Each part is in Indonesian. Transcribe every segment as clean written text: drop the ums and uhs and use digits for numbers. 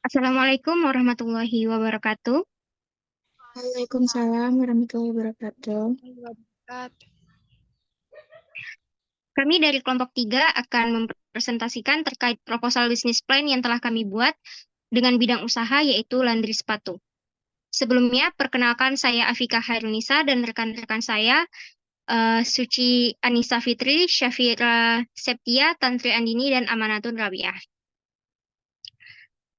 Assalamualaikum warahmatullahi wabarakatuh. Waalaikumsalam warahmatullahi wabarakatuh. Kami dari kelompok 3 akan mempresentasikan terkait proposal bisnis plan yang telah kami buat dengan bidang usaha yaitu laundry sepatu. Sebelumnya, perkenalkan saya Afika Hairunisa dan rekan-rekan saya Suci Anissa Fitri, Syafira Septia, Tantri Andini, dan Amanatun Rabiah.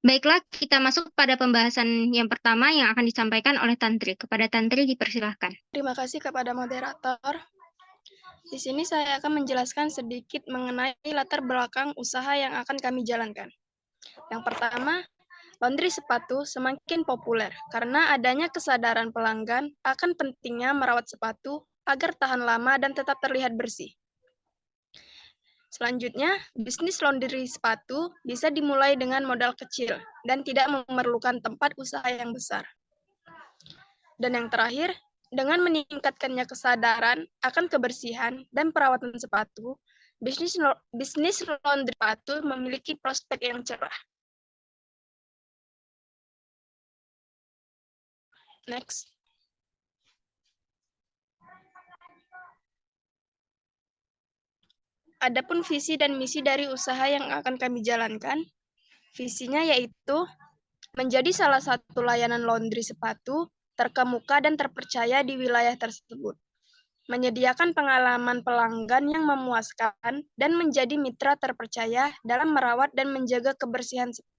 Baiklah, kita masuk pada pembahasan yang pertama yang akan disampaikan oleh Tantri. Kepada Tantri dipersilahkan. Terima kasih kepada moderator. Di sini saya akan menjelaskan sedikit mengenai latar belakang usaha yang akan kami jalankan. Yang pertama, laundry sepatu semakin populer karena adanya kesadaran pelanggan akan pentingnya merawat sepatu agar tahan lama dan tetap terlihat bersih. Selanjutnya, bisnis laundry sepatu bisa dimulai dengan modal kecil dan tidak memerlukan tempat usaha yang besar. Dan yang terakhir, dengan meningkatkannya kesadaran akan kebersihan dan perawatan sepatu, bisnis laundry sepatu memiliki prospek yang cerah. Next. Adapun visi dan misi dari usaha yang akan kami jalankan, visinya yaitu menjadi salah satu layanan laundry sepatu terkemuka dan terpercaya di wilayah tersebut, menyediakan pengalaman pelanggan yang memuaskan, dan menjadi mitra terpercaya dalam merawat dan menjaga kebersihan sepatu.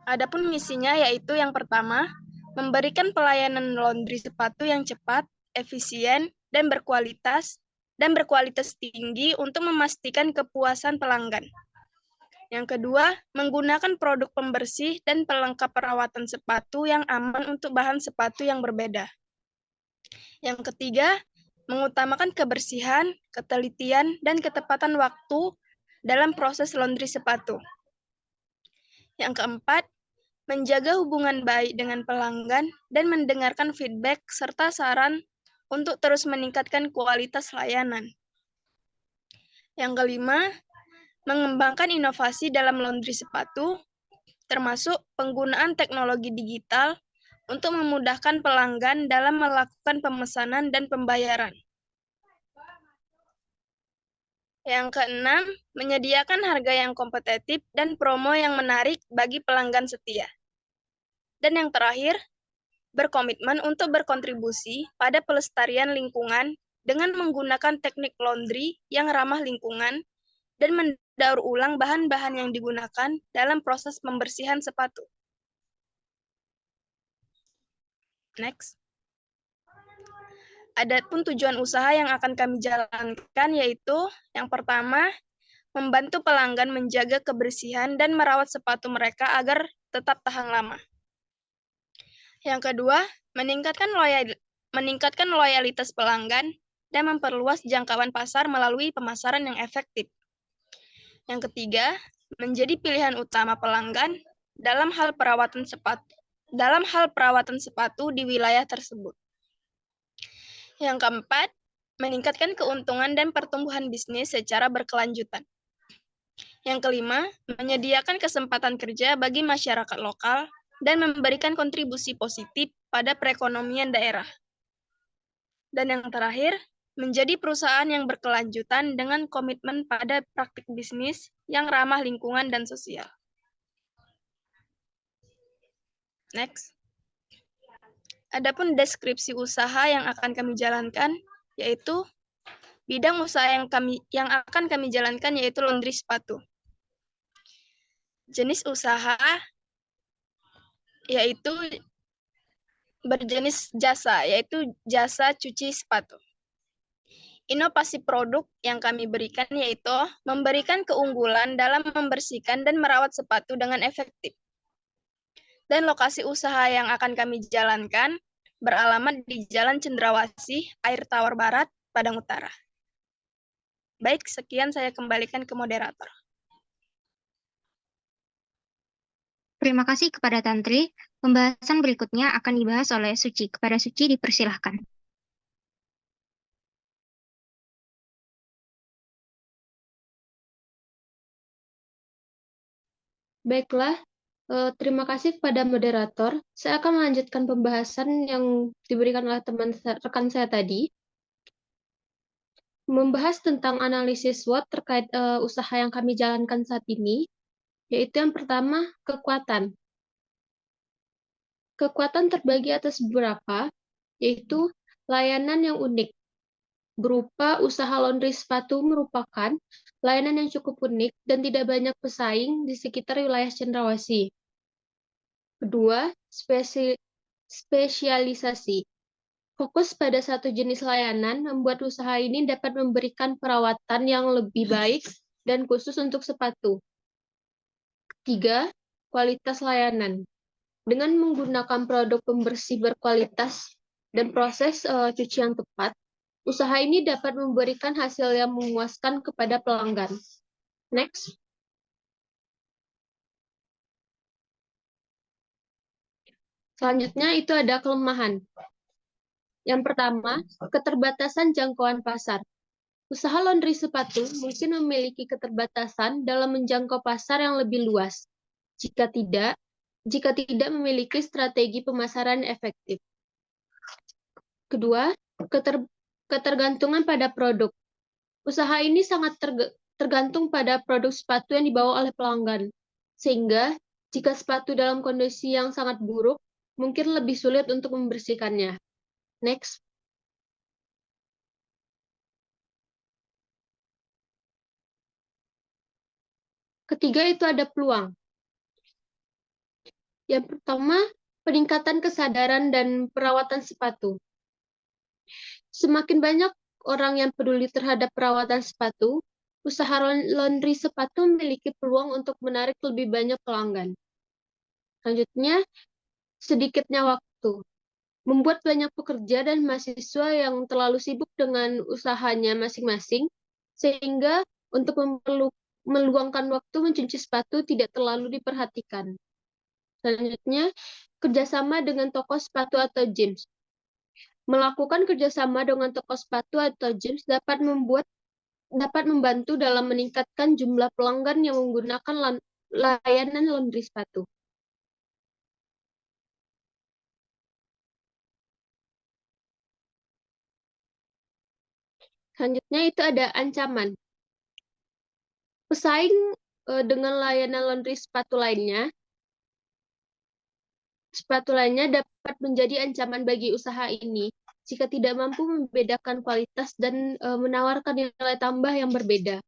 Adapun misinya yaitu yang pertama, memberikan pelayanan laundry sepatu yang cepat, efisien, dan berkualitas tinggi untuk memastikan kepuasan pelanggan. Yang kedua, menggunakan produk pembersih dan pelengkap perawatan sepatu yang aman untuk bahan sepatu yang berbeda. Yang ketiga, mengutamakan kebersihan, ketelitian, dan ketepatan waktu dalam proses laundry sepatu. Yang keempat, menjaga hubungan baik dengan pelanggan dan mendengarkan feedback serta saran untuk terus meningkatkan kualitas layanan. Yang kelima, mengembangkan inovasi dalam laundry sepatu, termasuk penggunaan teknologi digital untuk memudahkan pelanggan dalam melakukan pemesanan dan pembayaran. Yang keenam, menyediakan harga yang kompetitif dan promo yang menarik bagi pelanggan setia. Dan yang terakhir, berkomitmen untuk berkontribusi pada pelestarian lingkungan dengan menggunakan teknik laundry yang ramah lingkungan dan mendaur ulang bahan-bahan yang digunakan dalam proses pembersihan sepatu. Next. Adapun tujuan usaha yang akan kami jalankan yaitu yang pertama, membantu pelanggan menjaga kebersihan dan merawat sepatu mereka agar tetap tahan lama. Yang kedua, meningkatkan loyalitas pelanggan dan memperluas jangkauan pasar melalui pemasaran yang efektif. Yang ketiga, menjadi pilihan utama pelanggan dalam hal perawatan sepatu di wilayah tersebut. Yang keempat, meningkatkan keuntungan dan pertumbuhan bisnis secara berkelanjutan. Yang kelima, menyediakan kesempatan kerja bagi masyarakat lokal dan memberikan kontribusi positif pada perekonomian daerah. Dan yang terakhir, menjadi perusahaan yang berkelanjutan dengan komitmen pada praktik bisnis yang ramah lingkungan dan sosial. Next. Adapun deskripsi usaha yang akan kami jalankan, yaitu bidang usaha yang akan kami jalankan yaitu laundry sepatu. Jenis usaha yaitu berjenis jasa, yaitu jasa cuci sepatu. Inovasi produk yang kami berikan yaitu memberikan keunggulan dalam membersihkan dan merawat sepatu dengan efektif. Dan lokasi usaha yang akan kami jalankan beralamat di Jalan Cendrawasih, Air Tawar Barat, Padang Utara. Baik, sekian saya kembalikan ke moderator. Terima kasih kepada Tantri. Pembahasan berikutnya akan dibahas oleh Suci. Kepada Suci dipersilahkan. Baiklah, terima kasih kepada moderator. Saya akan melanjutkan pembahasan yang diberikan oleh rekan saya tadi, membahas tentang analisis SWOT terkait usaha yang kami jalankan saat ini, yaitu yang pertama, kekuatan. Kekuatan terbagi atas beberapa, yaitu layanan yang unik, berupa usaha laundry sepatu merupakan layanan yang cukup unik dan tidak banyak pesaing di sekitar wilayah Cendrawasih. Kedua, spesialisasi. Fokus pada satu jenis layanan membuat usaha ini dapat memberikan perawatan yang lebih baik dan khusus untuk sepatu. Ketiga, kualitas layanan. Dengan menggunakan produk pembersih berkualitas dan proses cuci yang tepat, usaha ini dapat memberikan hasil yang memuaskan kepada pelanggan. Next. Selanjutnya itu ada kelemahan. Yang pertama, keterbatasan jangkauan pasar. Usaha laundry sepatu mungkin memiliki keterbatasan dalam menjangkau pasar yang lebih luas. Jika tidak memiliki strategi pemasaran efektif. Kedua, ketergantungan pada produk. Usaha ini sangat tergantung pada produk sepatu yang dibawa oleh pelanggan. Sehingga, jika sepatu dalam kondisi yang sangat buruk, mungkin lebih sulit untuk membersihkannya. Next. Ketiga itu ada peluang. Yang pertama, peningkatan kesadaran dan perawatan sepatu. Semakin banyak orang yang peduli terhadap perawatan sepatu, usaha laundry sepatu memiliki peluang untuk menarik lebih banyak pelanggan. Selanjutnya, sedikitnya waktu. Membuat banyak pekerja dan mahasiswa yang terlalu sibuk dengan usahanya masing-masing, sehingga untuk meluangkan waktu mencuci sepatu tidak terlalu diperhatikan. Selanjutnya, kerjasama dengan toko sepatu atau gyms. Melakukan kerjasama dengan toko sepatu atau gyms dapat membantu dalam meningkatkan jumlah pelanggan yang menggunakan layanan laundry sepatu. Selanjutnya itu ada ancaman. Pesaing dengan layanan laundry sepatu lainnya dapat menjadi ancaman bagi usaha ini jika tidak mampu membedakan kualitas dan menawarkan nilai tambah yang berbeda.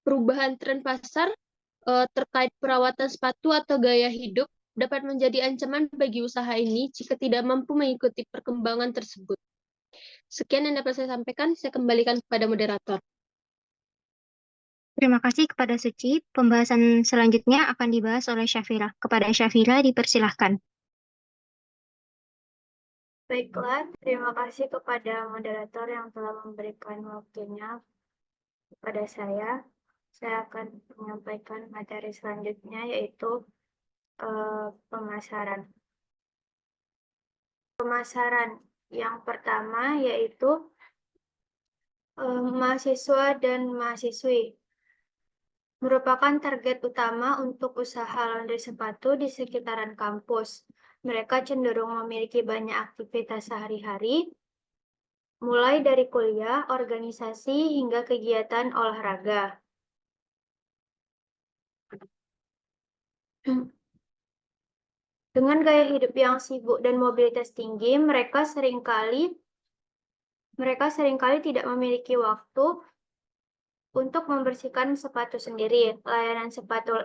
Perubahan tren pasar terkait perawatan sepatu atau gaya hidup dapat menjadi ancaman bagi usaha ini jika tidak mampu mengikuti perkembangan tersebut. Sekian yang dapat saya sampaikan, saya kembalikan kepada moderator. Terima kasih kepada Suci. Pembahasan selanjutnya akan dibahas oleh Syafira. Kepada Syafira, dipersilahkan. Baiklah, terima kasih kepada moderator yang telah memberikan waktunya kepada saya. Saya akan menyampaikan materi selanjutnya, yaitu pemasaran. Pemasaran yang pertama yaitu mahasiswa dan mahasiswi. Merupakan target utama untuk usaha laundry sepatu di sekitaran kampus. Mereka cenderung memiliki banyak aktivitas sehari-hari, mulai dari kuliah, organisasi, hingga kegiatan olahraga. Dengan gaya hidup yang sibuk dan mobilitas tinggi, mereka seringkali tidak memiliki waktu untuk membersihkan sepatu sendiri. Layanan sepatu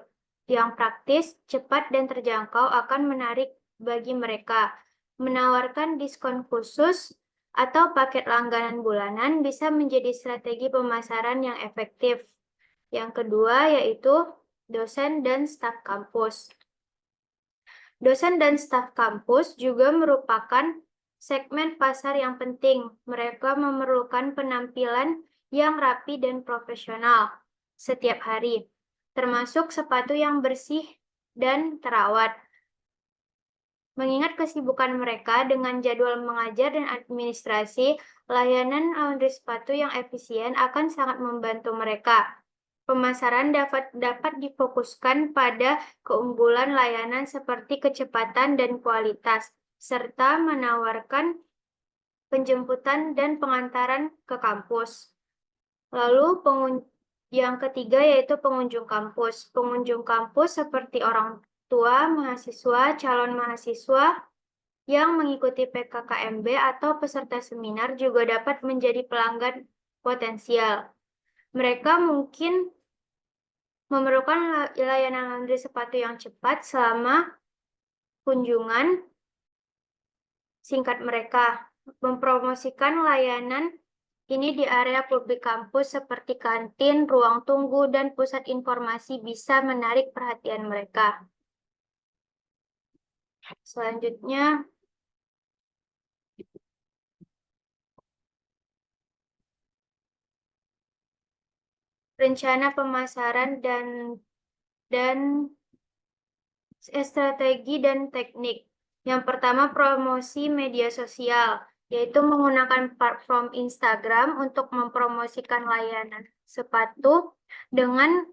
yang praktis, cepat, dan terjangkau akan menarik bagi mereka. Menawarkan diskon khusus atau paket langganan bulanan bisa menjadi strategi pemasaran yang efektif. Yang kedua yaitu dosen dan staf kampus. Dosen dan staf kampus juga merupakan segmen pasar yang penting. Mereka memerlukan penampilan yang rapi dan profesional setiap hari, termasuk sepatu yang bersih dan terawat. Mengingat kesibukan mereka dengan jadwal mengajar dan administrasi, layanan laundry sepatu yang efisien akan sangat membantu mereka. Pemasaran dapat difokuskan pada keunggulan layanan seperti kecepatan dan kualitas, serta menawarkan penjemputan dan pengantaran ke kampus. Lalu yang ketiga yaitu pengunjung kampus. Pengunjung kampus seperti orang tua, mahasiswa, calon mahasiswa yang mengikuti PKKMB atau peserta seminar juga dapat menjadi pelanggan potensial. Mereka mungkin memerlukan layanan laundry sepatu yang cepat selama kunjungan singkat mereka. Mempromosikan layanan ini di area publik kampus seperti kantin, ruang tunggu, dan pusat informasi bisa menarik perhatian mereka. Selanjutnya, rencana pemasaran dan strategi dan teknik. Yang pertama, promosi media sosial, yaitu menggunakan platform Instagram untuk mempromosikan layanan sepatu dengan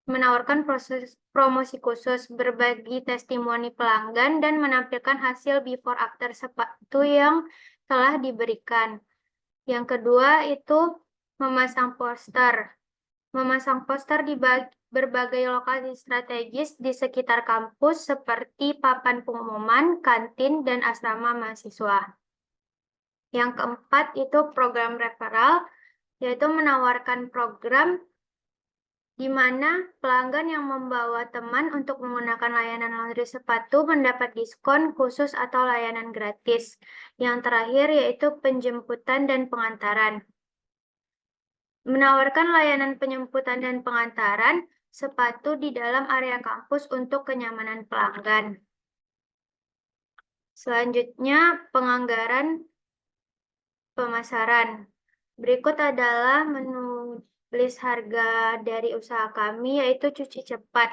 menawarkan proses promosi khusus, berbagi testimoni pelanggan, dan menampilkan hasil before after sepatu yang telah diberikan. Yang kedua itu memasang poster. Memasang poster di berbagai lokasi strategis di sekitar kampus seperti papan pengumuman, kantin, dan asrama mahasiswa. Yang keempat itu program referral, yaitu menawarkan program di mana pelanggan yang membawa teman untuk menggunakan layanan laundry sepatu mendapat diskon khusus atau layanan gratis. Yang terakhir yaitu penjemputan dan pengantaran. Menawarkan layanan penjemputan dan pengantaran sepatu di dalam area kampus untuk kenyamanan pelanggan. Selanjutnya, penganggaran pemasaran. Berikut adalah menu list harga dari usaha kami, yaitu cuci cepat.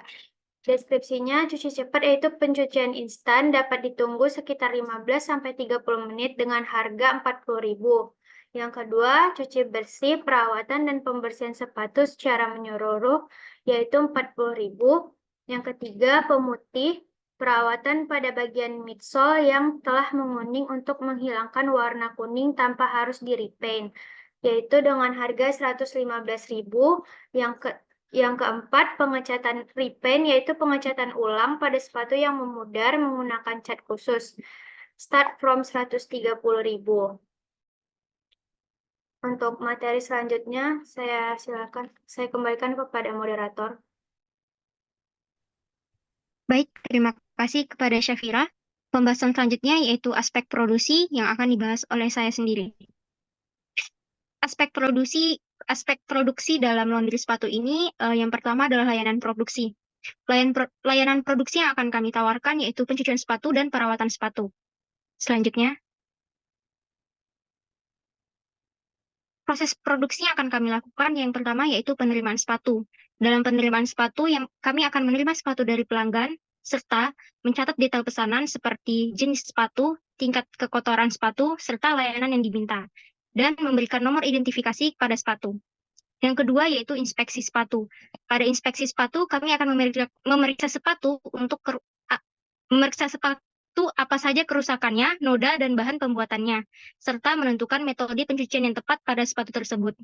Deskripsinya, cuci cepat yaitu pencucian instan dapat ditunggu sekitar 15-30 menit dengan harga 40.000. Yang kedua, cuci bersih, perawatan, dan pembersihan sepatu secara menyeluruh, yaitu 40.000. Yang ketiga, pemutih, perawatan pada bagian midsole yang telah menguning untuk menghilangkan warna kuning tanpa harus di-repaint, yaitu dengan harga 115.000. Yang keempat, pengecatan repaint, yaitu pengecatan ulang pada sepatu yang memudar menggunakan cat khusus. Start from 130.000. Untuk materi selanjutnya, saya kembalikan kepada moderator. Baik, terima kasih kepada Syafira. Pembahasan selanjutnya yaitu aspek produksi yang akan dibahas oleh saya sendiri. Aspek produksi dalam laundry sepatu ini yang pertama adalah layanan produksi. Layanan produksi yang akan kami tawarkan yaitu pencucian sepatu dan perawatan sepatu. Selanjutnya, proses produksi yang akan kami lakukan yang pertama yaitu penerimaan sepatu. Dalam penerimaan sepatu yang kami akan menerima sepatu dari pelanggan serta mencatat detail pesanan seperti jenis sepatu, tingkat kekotoran sepatu, serta layanan yang diminta, dan memberikan nomor identifikasi pada sepatu. Yang kedua yaitu inspeksi sepatu. Pada inspeksi sepatu, kami akan memeriksa sepatu memeriksa sepatu apa saja kerusakannya, noda, dan bahan pembuatannya, serta menentukan metode pencucian yang tepat pada sepatu tersebut.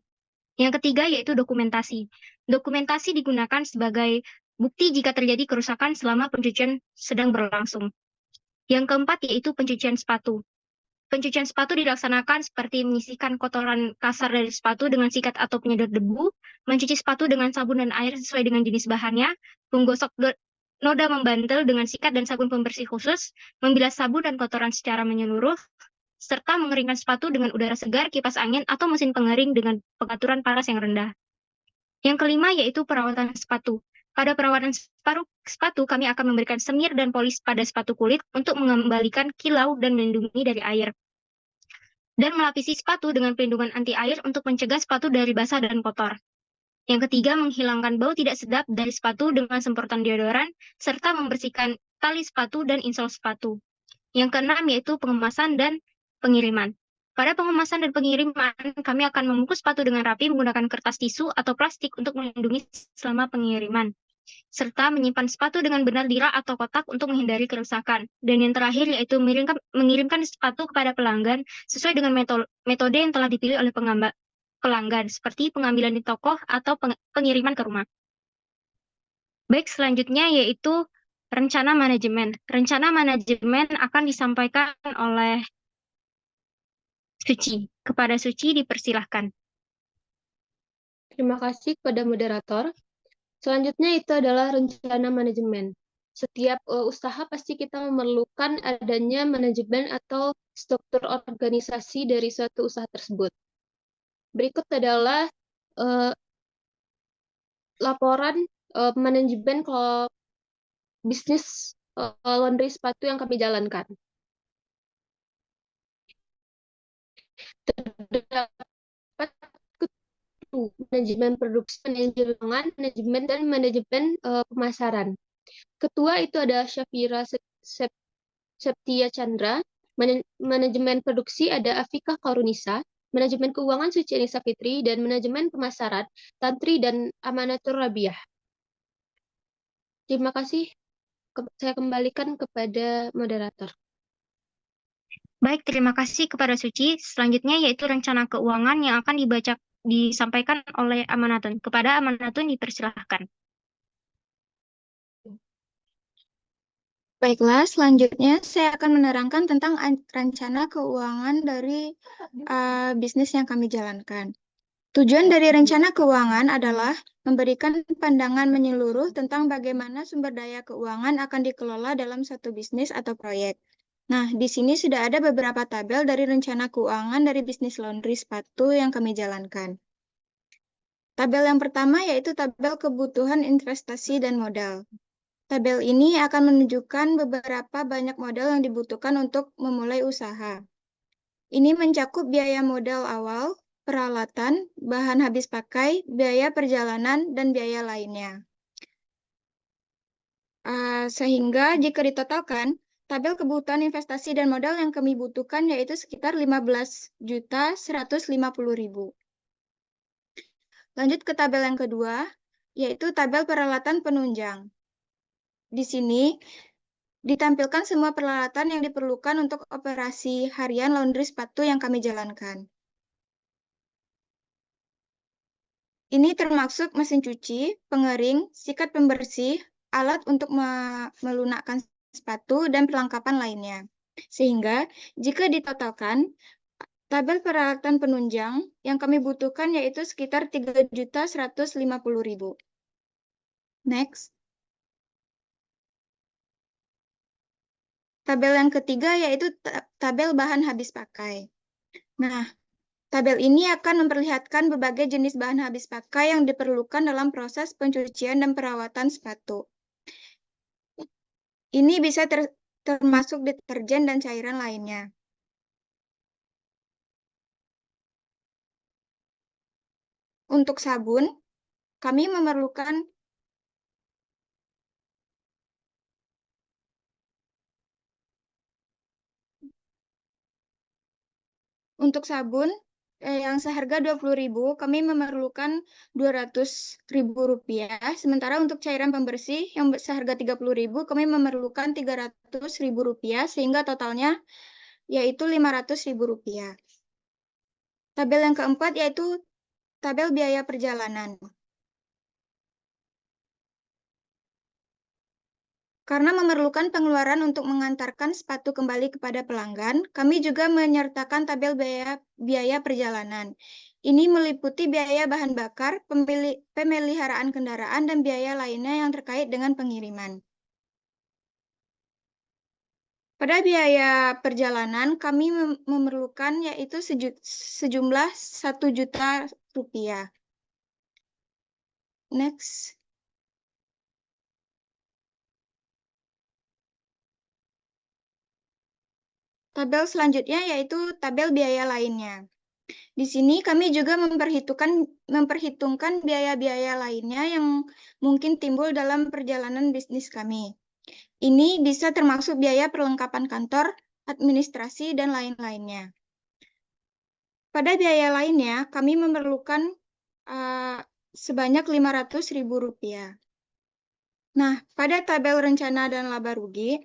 Yang ketiga yaitu dokumentasi. Dokumentasi digunakan sebagai bukti jika terjadi kerusakan selama pencucian sedang berlangsung. Yang keempat yaitu pencucian sepatu. Pencucian sepatu dilaksanakan seperti menyisihkan kotoran kasar dari sepatu dengan sikat atau penyedot debu, mencuci sepatu dengan sabun dan air sesuai dengan jenis bahannya, menggosok noda membantel dengan sikat dan sabun pembersih khusus, membilas sabun dan kotoran secara menyeluruh, serta mengeringkan sepatu dengan udara segar, kipas angin, atau mesin pengering dengan pengaturan panas yang rendah. Yang kelima yaitu perawatan sepatu. Pada perawatan sepatu, kami akan memberikan semir dan polis pada sepatu kulit untuk mengembalikan kilau dan melindungi dari air. Dan melapisi sepatu dengan pelindungan anti air untuk mencegah sepatu dari basah dan kotor. Yang ketiga, menghilangkan bau tidak sedap dari sepatu dengan semprotan deodoran, serta membersihkan tali sepatu dan insol sepatu. Yang keenam yaitu pengemasan dan pengiriman. Pada pengemasan dan pengiriman, kami akan membungkus sepatu dengan rapi menggunakan kertas tisu atau plastik untuk melindungi selama pengiriman, serta menyimpan sepatu dengan benar di rak atau kotak untuk menghindari kerusakan. Dan yang terakhir yaitu mengirimkan sepatu kepada pelanggan sesuai dengan metode yang telah dipilih oleh pelanggan, seperti pengambilan di toko atau pengiriman ke rumah. Baik, selanjutnya yaitu rencana manajemen. Rencana manajemen akan disampaikan oleh Suci. Kepada Suci dipersilahkan. Terima kasih kepada moderator. Selanjutnya itu adalah rencana manajemen. Setiap usaha pasti kita memerlukan adanya manajemen atau struktur organisasi dari suatu usaha tersebut. Berikut adalah laporan manajemen bisnis laundry sepatu yang kami jalankan. Terdapat manajemen produksi, manajemen keuangan, manajemen dan manajemen pemasaran. Ketua itu ada Syafira Septia Chandra, manajemen produksi ada Afika Karunisa, manajemen keuangan Suci Anissa Fitri, dan manajemen pemasaran Tantri dan Amanatur Rabiah. Terima kasih. Saya kembalikan kepada moderator. Baik, terima kasih kepada Suci. Selanjutnya yaitu rencana keuangan yang akan disampaikan oleh Amanatun. Kepada Amanatun dipersilahkan. Baiklah, selanjutnya saya akan menerangkan tentang rencana keuangan dari bisnis yang kami jalankan. Tujuan dari rencana keuangan adalah memberikan pandangan menyeluruh tentang bagaimana sumber daya keuangan akan dikelola dalam satu bisnis atau proyek. Nah, di sini sudah ada beberapa tabel dari rencana keuangan dari bisnis laundry sepatu yang kami jalankan. Tabel yang pertama yaitu tabel kebutuhan investasi dan modal. Tabel ini akan menunjukkan beberapa banyak modal yang dibutuhkan untuk memulai usaha. Ini mencakup biaya modal awal, peralatan, bahan habis pakai, biaya perjalanan, dan biaya lainnya. Sehingga jika ditotalkan, tabel kebutuhan investasi dan modal yang kami butuhkan yaitu sekitar 15.150.000. Lanjut ke tabel yang kedua, yaitu tabel peralatan penunjang. Di sini ditampilkan semua peralatan yang diperlukan untuk operasi harian laundry sepatu yang kami jalankan. Ini termasuk mesin cuci, pengering, sikat pembersih, alat untuk melunakkan sepatu, dan perlengkapan lainnya. Sehingga, jika ditotalkan, tabel peralatan penunjang yang kami butuhkan yaitu sekitar 3.150.000. Next. Tabel yang ketiga yaitu tabel bahan habis pakai. Nah, tabel ini akan memperlihatkan berbagai jenis bahan habis pakai yang diperlukan dalam proses pencucian dan perawatan sepatu. Ini bisa termasuk deterjen dan cairan lainnya. Untuk sabun, kami memerlukan yang seharga 20.000, kami memerlukan 200.000 rupiah. Sementara untuk cairan pembersih yang seharga 30.000, kami memerlukan 300.000 rupiah, sehingga totalnya yaitu 500.000 rupiah. Tabel yang keempat yaitu tabel biaya perjalanan. Karena memerlukan pengeluaran untuk mengantarkan sepatu kembali kepada pelanggan, kami juga menyertakan tabel biaya perjalanan. Ini meliputi biaya bahan bakar, pemeliharaan kendaraan, dan biaya lainnya yang terkait dengan pengiriman. Pada biaya perjalanan, kami memerlukan yaitu sejumlah 1 juta rupiah. Next. Tabel selanjutnya yaitu tabel biaya lainnya. Di sini kami juga memperhitungkan biaya-biaya lainnya yang mungkin timbul dalam perjalanan bisnis kami. Ini bisa termasuk biaya perlengkapan kantor, administrasi, dan lain-lainnya. Pada biaya lainnya, kami memerlukan sebanyak Rp500.000. Nah, pada tabel rencana dan laba rugi,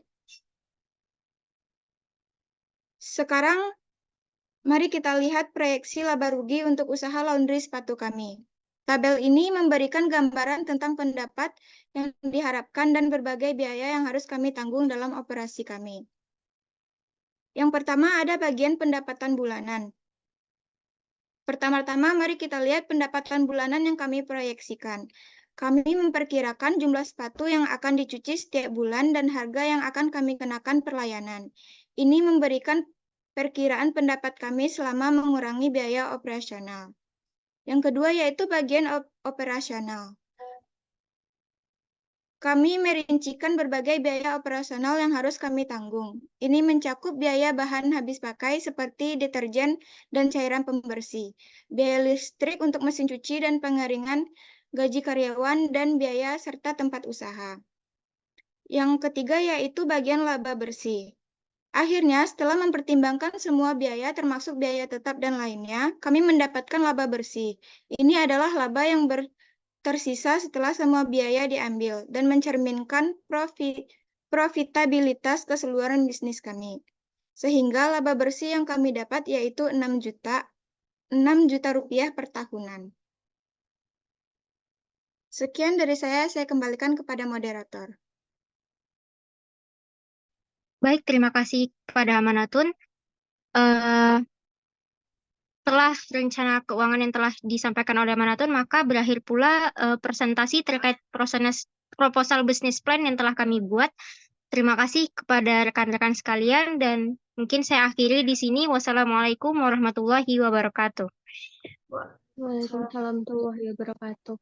sekarang mari kita lihat proyeksi laba rugi untuk usaha laundry sepatu kami. Tabel ini memberikan gambaran tentang pendapat yang diharapkan dan berbagai biaya yang harus kami tanggung dalam operasi kami. Yang pertama ada bagian pendapatan bulanan. Pertama-tama mari kita lihat pendapatan bulanan yang kami proyeksikan. Kami memperkirakan jumlah sepatu yang akan dicuci setiap bulan dan harga yang akan kami kenakan per layanan. Ini memberikan perkiraan pendapat kami selama mengurangi biaya operasional. Yang kedua yaitu bagian operasional. Kami merincikan berbagai biaya operasional yang harus kami tanggung. Ini mencakup biaya bahan habis pakai seperti deterjen dan cairan pembersih, biaya listrik untuk mesin cuci dan pengeringan, gaji karyawan, dan biaya serta tempat usaha. Yang ketiga yaitu bagian laba bersih. Akhirnya, setelah mempertimbangkan semua biaya termasuk biaya tetap dan lainnya, kami mendapatkan laba bersih. Ini adalah laba yang tersisa setelah semua biaya diambil dan mencerminkan profitabilitas keseluruhan bisnis kami. Sehingga laba bersih yang kami dapat yaitu 6 juta rupiah per tahunan. Sekian dari saya kembalikan kepada moderator. Baik, terima kasih kepada Amanatun. Setelah rencana keuangan yang telah disampaikan oleh Amanatun, maka berakhir pula presentasi terkait proposal bisnis plan yang telah kami buat. Terima kasih kepada rekan-rekan sekalian dan mungkin saya akhiri di sini. Wassalamualaikum warahmatullahi wabarakatuh. Waalaikumsalam warahmatullahi wabarakatuh.